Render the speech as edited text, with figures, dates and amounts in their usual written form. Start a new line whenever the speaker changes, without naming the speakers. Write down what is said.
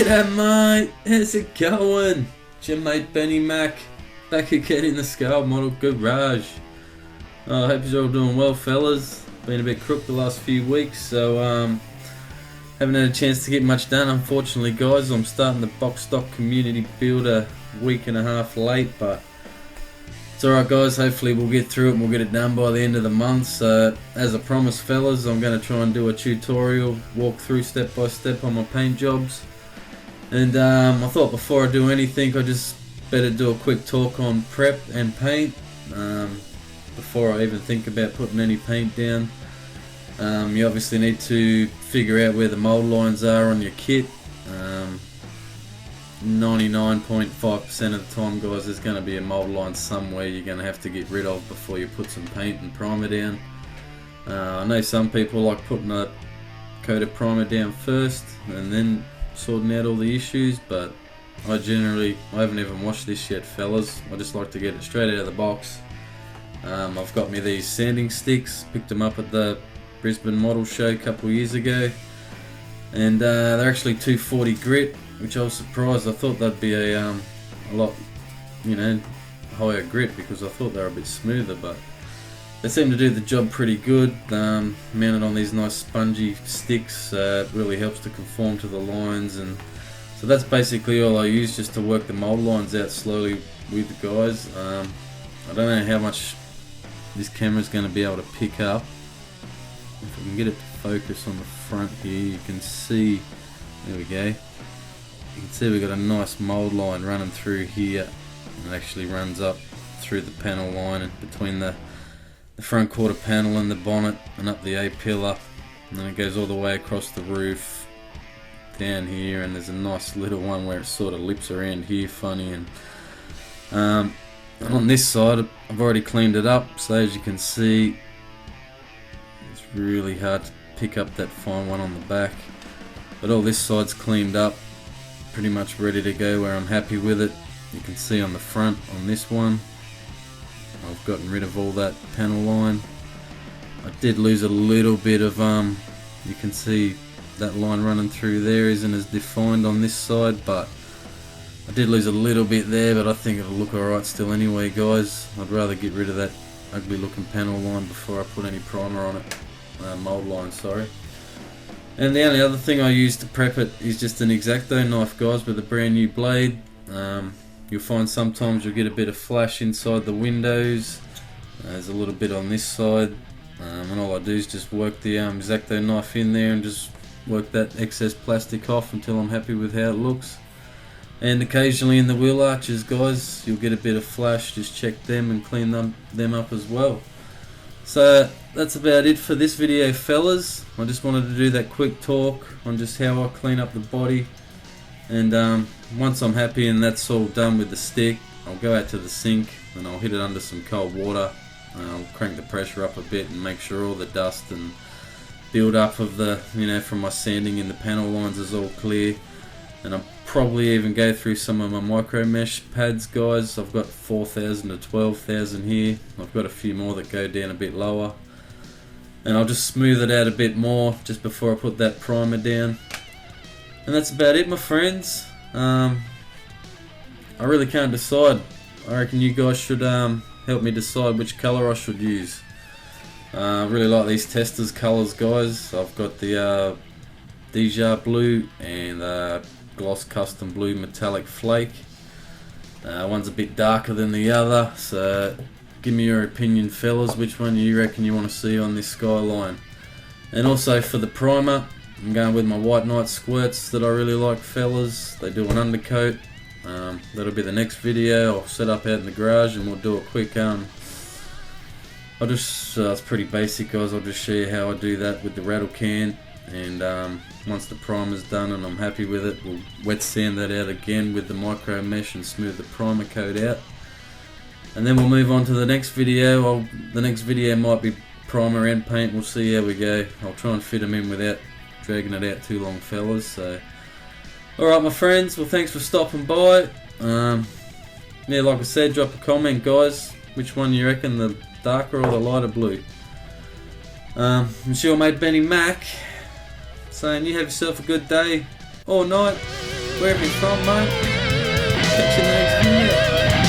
G'day mate, how's it going? It's your mate Benny Mac, back again in the Scale Model Garage. I hope you're all doing well, fellas. Been a bit crook the last few weeks, so haven't had a chance to get much done, unfortunately, guys. I'm starting the box stock community build a week and a half late, but it's alright, guys. Hopefully we'll get through it and we'll get it done by the end of the month. So as I promised, fellas, I'm going to try and do a tutorial, walk through step by step on my paint jobs. And I thought before I do anything, I just better do a quick talk on prep and paint before I even think about putting any paint down. You obviously need to figure out where the mold lines are on your kit. 99.5% of the time, guys, there's going to be a mold line somewhere you're going to have to get rid of before you put some paint and primer down. I know some people like putting a coat of primer down first and then sorting out all the issues, but I haven't even washed this yet, fellas. I just like to get it straight out of the box. I've got me these sanding sticks, picked them up at the Brisbane Model Show a couple of years ago, and they're actually 240 grit, which I was surprised. I thought they'd be a lot, higher grit, because I thought they were a bit smoother, but they seem to do the job pretty good. Mounted on these nice spongy sticks, really helps to conform to the lines, and so that's basically all I use, just to work the mold lines out slowly with the guys. I don't know how much this camera's going to be able to pick up. If I can get it to focus on the front here, you can see, there we go. You can see we've got a nice mold line running through here, and it actually runs up through the panel line and between the front quarter panel and the bonnet and up the A-pillar, and then it goes all the way across the roof down here, and there's a nice little one where it sort of lips around here funny, and on this side I've already cleaned it up, so as you can see it's really hard to pick up that fine one on the back, but all this side's cleaned up, pretty much ready to go where I'm happy with it. You can see on the front on this one I've gotten rid of all that panel line. I did lose a little bit of you can see that line running through there isn't as defined on this side, but I did lose a little bit there, but I think it'll look alright still anyway, guys. I'd rather get rid of that ugly looking panel line before I put any primer on it. Mold line, sorry. And the only other thing I use to prep it is just an X-Acto knife, guys, with a brand new blade. You'll find sometimes you'll get a bit of flash inside the windows. There's a little bit on this side, and all I do is just work the X-Acto knife in there and just work that excess plastic off until I'm happy with how it looks. And occasionally in the wheel arches, guys, you'll get a bit of flash. Just check them and clean them up as well. So that's about it for this video, fellas. I just wanted to do that quick talk on just how I clean up the body. And once I'm happy and that's all done with the stick, I'll go out to the sink and I'll hit it under some cold water. I'll crank the pressure up a bit and make sure all the dust and build up of the, from my sanding in the panel lines is all clear. And I'll probably even go through some of my micro mesh pads, guys. I've got 4,000 to 12,000 here. I've got a few more that go down a bit lower. And I'll just smooth it out a bit more just before I put that primer down. And that's about it, my friends. I really can't decide. I reckon you guys should help me decide which colour I should use. I really like these testers colours, guys. I've got the Deja Blue and Gloss Custom Blue Metallic Flake. One's a bit darker than the other, so give me your opinion, fellas, which one you reckon you want to see on this skyline. And also for the primer, I'm going with my White Knight squirts that I really like, fellas. They do an undercoat. That'll be the next video. I'll set up out in the garage and we'll do a quick it's pretty basic, guys. I'll just show you how I do that with the rattle can, and once the primer's done and I'm happy with it, we'll wet sand that out again with the micro mesh and smooth the primer coat out, and then we'll move on to the next video. The next video might be primer and paint. We'll see how we go. I'll try and fit them in without dragging it out too long, fellas. So alright, my friends, well, thanks for stopping by. Yeah, like I said, drop a comment, guys, which one you reckon, the darker or the lighter blue. I'm sure mate Benny Mac saying you have yourself a good day or night. wherever you're from, mate. Catch you in the next video.